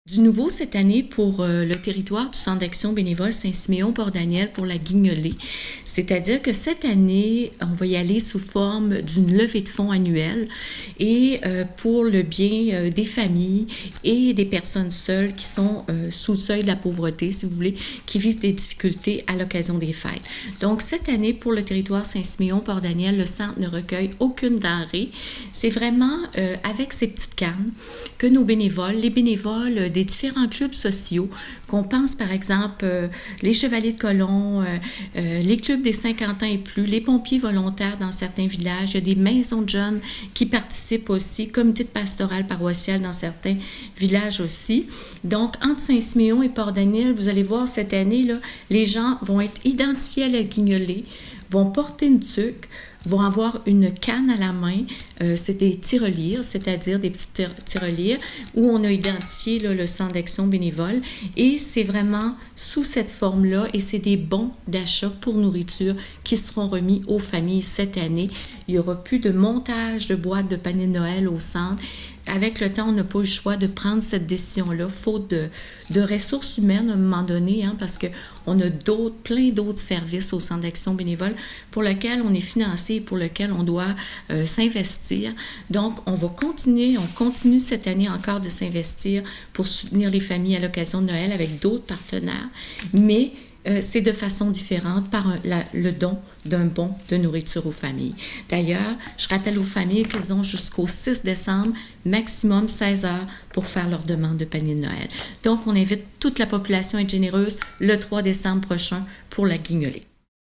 Du nouveau cette année pour le territoire du Centre d'action bénévole Saint-Siméon-Port-Daniel pour la Guignolée. C'est-à-dire que cette année, on va y aller sous forme d'une levée de fonds annuelle et pour le bien des familles et des personnes seules qui sont sous le seuil de la pauvreté, si vous voulez, qui vivent des difficultés à l'occasion des fêtes. Donc cette année, pour le territoire Saint-Siméon-Port-Daniel, le centre ne recueille aucune denrée. C'est vraiment avec ces petites cannes que nos bénévoles, les bénévoles des différents clubs sociaux, qu'on pense par exemple les Chevaliers de Colomb, les clubs des 50 ans et plus, les pompiers volontaires dans certains villages, il y a des maisons de jeunes qui participent aussi, comité de pastoral paroissial dans certains villages aussi. Donc, entre Saint-Siméon et Port-Daniel, vous allez voir cette année, là, les gens vont être identifiés à la guignolée, vont porter une tuque, vont avoir une canne à la main, c'est des tirelires, c'est-à-dire des petites tirelires où on a identifié là, le centre d'action bénévole et c'est vraiment sous cette forme-là et c'est des bons d'achat pour nourriture qui seront remis aux familles cette année. Il n'y aura plus de montage de boîtes de paniers de Noël au centre. Avec le temps, on n'a pas eu le choix de prendre cette décision-là, faute de ressources humaines à un moment donné, hein, parce qu'on a plein d'autres services au Centre d'action bénévole pour lesquels on est financé et pour lesquels on doit s'investir. Donc, on continue cette année encore de s'investir pour soutenir les familles à l'occasion de Noël avec d'autres partenaires, mais c'est de façon différente par le don d'un bon de nourriture aux familles. D'ailleurs, je rappelle aux familles qu'ils ont jusqu'au 6 décembre, maximum 16 heures, pour faire leur demande de panier de Noël. Donc, on invite toute la population à être généreuse le 3 décembre prochain pour la guignolée.